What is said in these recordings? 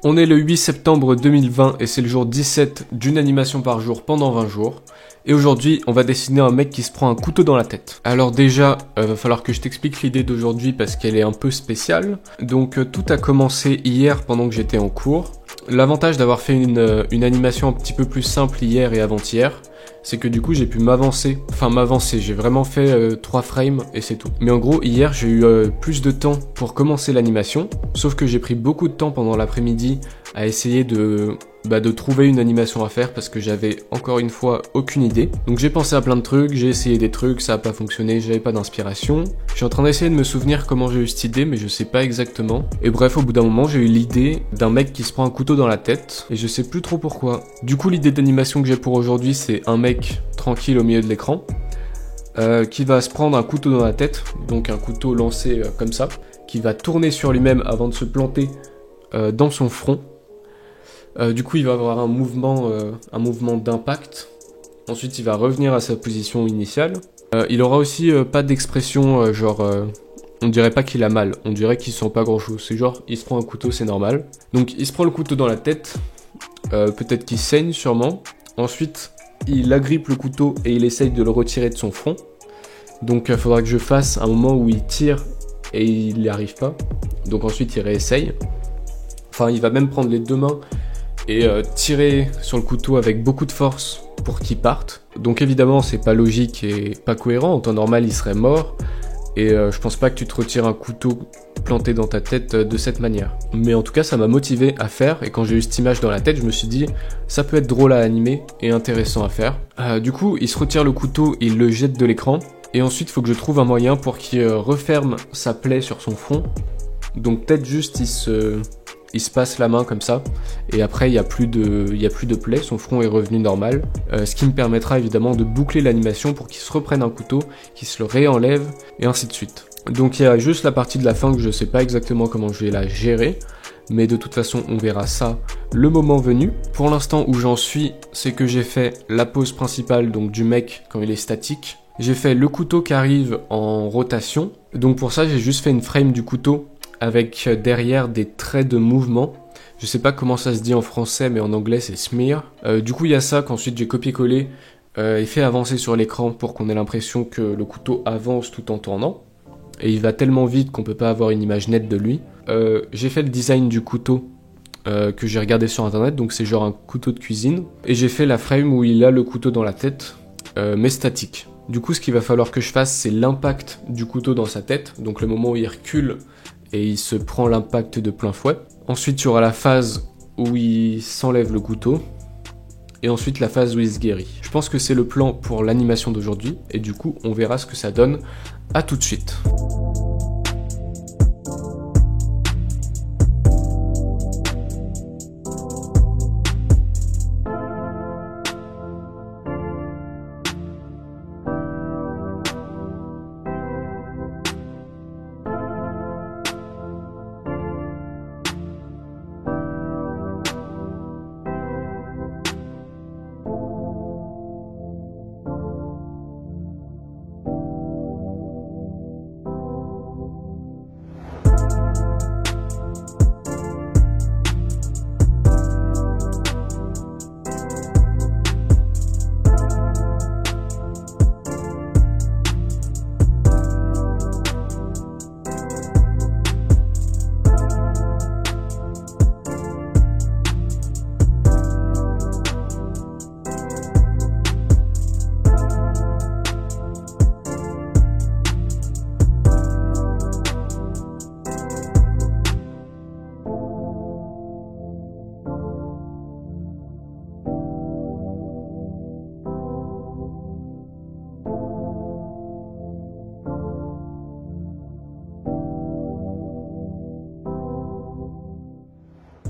On est le 8 septembre 2020 et c'est le jour 17 d'une animation par jour pendant 20 jours. Et aujourd'hui, on va dessiner un mec qui se prend un couteau dans la tête. Alors déjà, va falloir que je t'explique l'idée d'aujourd'hui parce qu'elle est un peu spéciale. Donc tout a commencé hier pendant que j'étais en cours. L'avantage d'avoir fait une animation un petit peu plus simple hier et avant-hier, c'est que du coup j'ai pu m'avancer, j'ai vraiment fait 3 frames et c'est tout. Mais en gros hier j'ai eu plus de temps pour commencer l'animation, sauf que j'ai pris beaucoup de temps pendant l'après-midi à essayer de trouver une animation à faire parce que j'avais encore une fois aucune idée. Donc j'ai pensé à plein de trucs, j'ai essayé des trucs, ça a pas fonctionné, j'avais pas d'inspiration. Je suis en train d'essayer de me souvenir comment j'ai eu cette idée mais je sais pas exactement. Et bref, au bout d'un moment j'ai eu l'idée d'un mec qui se prend un couteau dans la tête et je sais plus trop pourquoi. Du coup l'idée d'animation que j'ai pour aujourd'hui c'est un mec tranquille au milieu de l'écran qui va se prendre un couteau dans la tête, donc un couteau lancé comme ça, qui va tourner sur lui-même avant de se planter dans son front. Du coup il va avoir un mouvement d'impact. Ensuite il va revenir à sa position initiale. Il aura aussi pas d'expression on dirait pas qu'il a mal, on dirait qu'il sent pas grand chose. C'est genre il se prend un couteau, c'est normal. Donc il se prend le couteau dans la tête, peut-être qu'il saigne sûrement. Ensuite il agrippe le couteau et il essaye de le retirer de son front. Donc il faudra que je fasse un moment où il tire et il n'y arrive pas. Donc ensuite il réessaye. Enfin il va même prendre les deux mains et tirer sur le couteau avec beaucoup de force pour qu'il parte. Donc évidemment c'est pas logique et pas cohérent, en temps normal il serait mort, et je pense pas que tu te retires un couteau planté dans ta tête de cette manière. Mais en tout cas ça m'a motivé à faire, et quand j'ai eu cette image dans la tête je me suis dit ça peut être drôle à animer et intéressant à faire. Du coup il se retire le couteau, il le jette de l'écran, et ensuite il faut que je trouve un moyen pour qu'il referme sa plaie sur son front. Donc peut-être juste il se passe la main comme ça, et après il n'y a plus de plaie, son front est revenu normal, ce qui me permettra évidemment de boucler l'animation pour qu'il se reprenne un couteau, qu'il se le réenlève, et ainsi de suite. Donc il y a juste la partie de la fin que je sais pas exactement comment je vais la gérer, mais de toute façon on verra ça le moment venu. Pour l'instant où j'en suis, c'est que j'ai fait la pose principale donc du mec quand il est statique, j'ai fait le couteau qui arrive en rotation, donc pour ça j'ai juste fait une frame du couteau avec derrière des traits de mouvement. Je sais pas comment ça se dit en français, mais en anglais c'est smear. Du coup il y a ça qu'ensuite j'ai copié-collé et fait avancer sur l'écran pour qu'on ait l'impression que le couteau avance tout en tournant. Et il va tellement vite qu'on peut pas avoir une image nette de lui. J'ai fait le design du couteau que j'ai regardé sur internet, donc c'est genre un couteau de cuisine. Et j'ai fait la frame où il a le couteau dans la tête, mais statique. Du coup ce qu'il va falloir que je fasse c'est l'impact du couteau dans sa tête, donc le moment où il recule et il se prend l'impact de plein fouet. Ensuite, il y aura la phase où il s'enlève le couteau. Et ensuite, la phase où il se guérit. Je pense que c'est le plan pour l'animation d'aujourd'hui. Et du coup, on verra ce que ça donne. À tout de suite.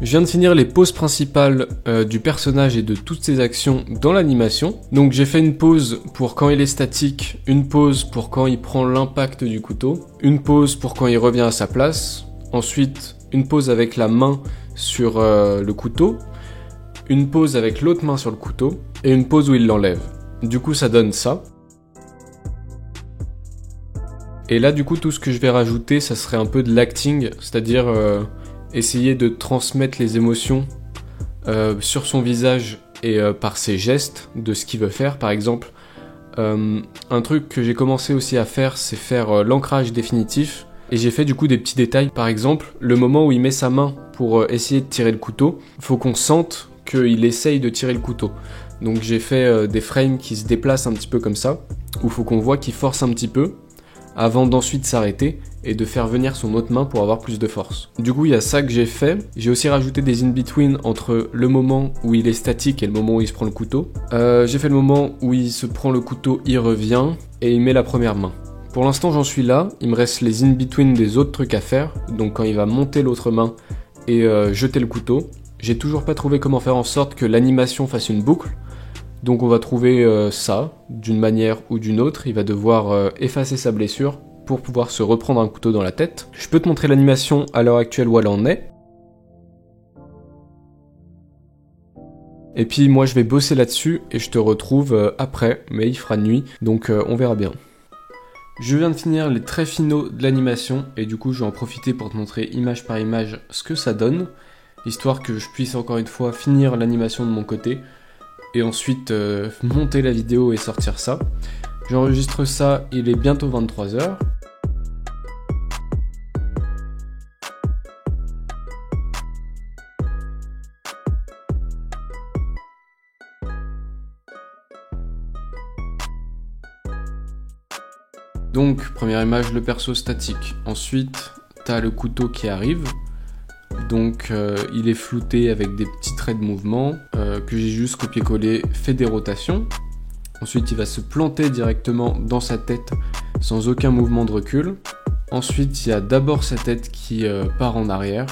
Je viens de finir les poses principales du personnage et de toutes ses actions dans l'animation. Donc j'ai fait une pose pour quand il est statique, une pose pour quand il prend l'impact du couteau, une pose pour quand il revient à sa place, ensuite une pose avec la main sur le couteau, une pose avec l'autre main sur le couteau, et une pose où il l'enlève. Du coup ça donne ça. Et là du coup tout ce que je vais rajouter ça serait un peu de l'acting, c'est-à-dire essayer de transmettre les émotions sur son visage et par ses gestes de ce qu'il veut faire. Par exemple, un truc que j'ai commencé aussi à faire, c'est faire l'ancrage définitif. Et j'ai fait du coup des petits détails. Par exemple, le moment où il met sa main pour essayer de tirer le couteau, faut qu'on sente qu'il essaye de tirer le couteau. Donc j'ai fait des frames qui se déplacent un petit peu comme ça, où faut qu'on voit qu'il force un petit peu, avant d'ensuite s'arrêter et de faire venir son autre main pour avoir plus de force. Du coup, il y a ça que j'ai fait. J'ai aussi rajouté des in-between entre le moment où il est statique et le moment où il se prend le couteau. J'ai fait le moment où il se prend le couteau, il revient et il met la première main. Pour l'instant, j'en suis là. Il me reste les in-between des autres trucs à faire. Donc quand il va monter l'autre main et jeter le couteau. J'ai toujours pas trouvé comment faire en sorte que l'animation fasse une boucle. Donc on va trouver ça, d'une manière ou d'une autre. Il va devoir effacer sa blessure pour pouvoir se reprendre un couteau dans la tête. Je peux te montrer l'animation à l'heure actuelle où elle en est. Et puis moi je vais bosser là-dessus et je te retrouve après, mais il fera nuit, donc on verra bien. Je viens de finir les traits finaux de l'animation et du coup je vais en profiter pour te montrer image par image ce que ça donne, histoire que je puisse encore une fois finir l'animation de mon côté et ensuite monter la vidéo et sortir ça. J'enregistre ça, il est bientôt 23h. Donc, première image, le perso statique. Ensuite, t'as le couteau qui arrive. Donc, il est flouté avec des petits traits de mouvement que j'ai juste copié-collé, fait des rotations. Ensuite, il va se planter directement dans sa tête sans aucun mouvement de recul. Ensuite, il y a d'abord sa tête qui part en arrière.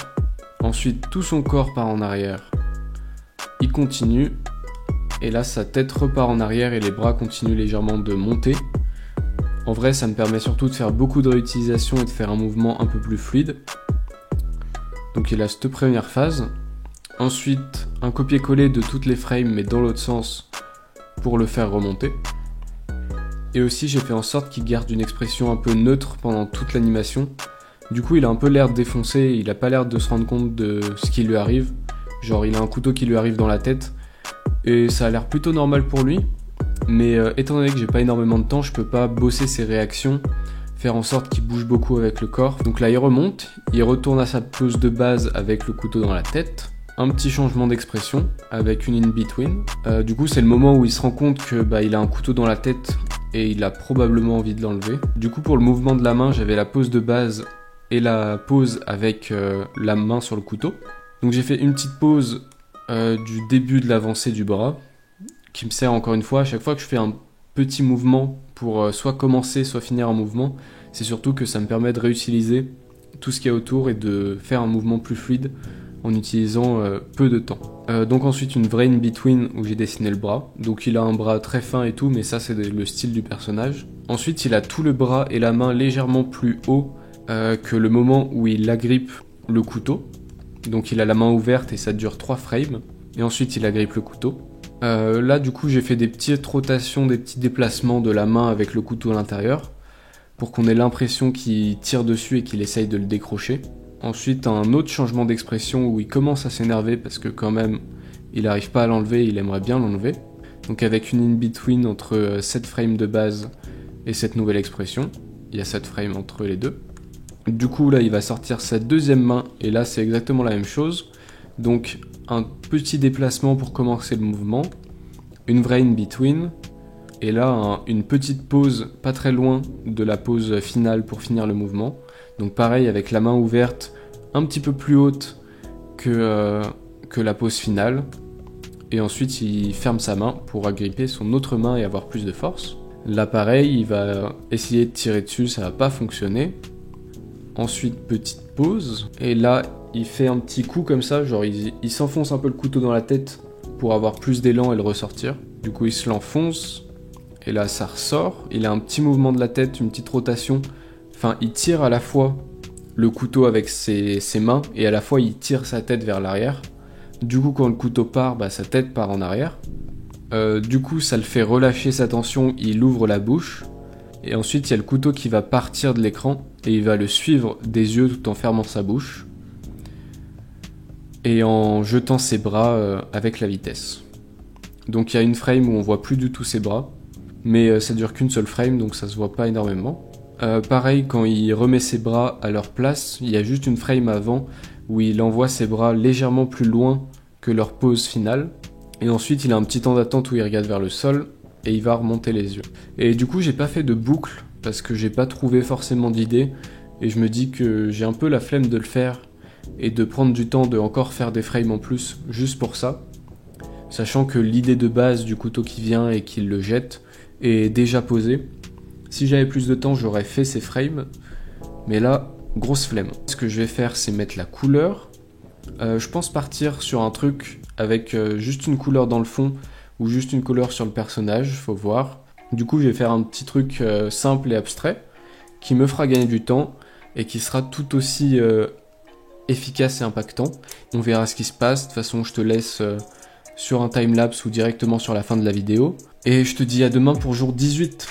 Ensuite, tout son corps part en arrière. Il continue. Et là, sa tête repart en arrière et les bras continuent légèrement de monter. En vrai, ça me permet surtout de faire beaucoup de réutilisation et de faire un mouvement un peu plus fluide. Donc il a cette première phase. Ensuite, un copier-coller de toutes les frames, mais dans l'autre sens, pour le faire remonter. Et aussi, j'ai fait en sorte qu'il garde une expression un peu neutre pendant toute l'animation. Du coup, il a un peu l'air défoncé, il a pas l'air de se rendre compte de ce qui lui arrive. Genre, il a un couteau qui lui arrive dans la tête. Et ça a l'air plutôt normal pour lui. Mais étant donné que j'ai pas énormément de temps, je peux pas bosser ses réactions, faire en sorte qu'il bouge beaucoup avec le corps. Donc là il remonte, il retourne à sa pose de base avec le couteau dans la tête, un petit changement d'expression avec une in-between. Du coup c'est le moment où il se rend compte que il a un couteau dans la tête et il a probablement envie de l'enlever. Du coup pour le mouvement de la main, j'avais la pose de base et la pose avec la main sur le couteau. Donc j'ai fait une petite pause du début de l'avancée du bras, qui me sert encore une fois, à chaque fois que je fais un petit mouvement pour soit commencer, soit finir un mouvement, c'est surtout que ça me permet de réutiliser tout ce qu'il y a autour et de faire un mouvement plus fluide en utilisant peu de temps. Donc ensuite une vraie in-between où j'ai dessiné le bras, donc il a un bras très fin et tout, mais ça c'est le style du personnage. Ensuite il a tout le bras et la main légèrement plus haut que le moment où il agrippe le couteau, donc il a la main ouverte et ça dure 3 frames, et ensuite il agrippe le couteau. Là du coup j'ai fait des petites rotations, des petits déplacements de la main avec le couteau à l'intérieur pour qu'on ait l'impression qu'il tire dessus et qu'il essaye de le décrocher. Ensuite un autre changement d'expression où il commence à s'énerver parce que quand même il n'arrive pas à l'enlever, il aimerait bien l'enlever. Donc avec une in-between entre cette frame de base et cette nouvelle expression, il y a 7 frames entre les deux. Du coup là il va sortir sa deuxième main et là c'est exactement la même chose. Donc un petit déplacement pour commencer le mouvement, une vraie in-between, et là une petite pause pas très loin de la pause finale pour finir le mouvement. Donc pareil avec la main ouverte un petit peu plus haute que la pause finale, et ensuite il ferme sa main pour agripper son autre main et avoir plus de force. Là pareil, il va essayer de tirer dessus, ça va pas fonctionner. Ensuite petite pause, et là il fait un petit coup comme ça, genre il s'enfonce un peu le couteau dans la tête pour avoir plus d'élan et le ressortir. Du coup il se l'enfonce, et là ça ressort, il a un petit mouvement de la tête, une petite rotation, enfin il tire à la fois le couteau avec ses mains, et à la fois il tire sa tête vers l'arrière. Du coup quand le couteau part, sa tête part en arrière. Du coup ça le fait relâcher sa tension, il ouvre la bouche, et ensuite il y a le couteau qui va partir de l'écran, et il va le suivre des yeux tout en fermant sa bouche. et en jetant ses bras avec la vitesse. Donc il y a une frame où on voit plus du tout ses bras, mais ça dure qu'une seule frame, donc ça se voit pas énormément. Pareil, quand il remet ses bras à leur place, il y a juste une frame avant où il envoie ses bras légèrement plus loin que leur pose finale. Et ensuite, il a un petit temps d'attente où il regarde vers le sol et il va remonter les yeux. Et du coup, j'ai pas fait de boucle parce que j'ai pas trouvé forcément d'idée et je me dis que j'ai un peu la flemme de le faire et de prendre du temps de encore faire des frames en plus juste pour ça. Sachant que l'idée de base du couteau qui vient et qu'il le jette est déjà posée. Si j'avais plus de temps, j'aurais fait ces frames, mais là, grosse flemme. Ce que je vais faire, c'est mettre la couleur. Je pense partir sur un truc avec juste une couleur dans le fond ou juste une couleur sur le personnage, faut voir. Du coup, je vais faire un petit truc simple et abstrait qui me fera gagner du temps et qui sera tout aussi efficace et impactant. On verra ce qui se passe. De toute façon, je te laisse sur un timelapse ou directement sur la fin de la vidéo. Et je te dis à demain pour jour 18.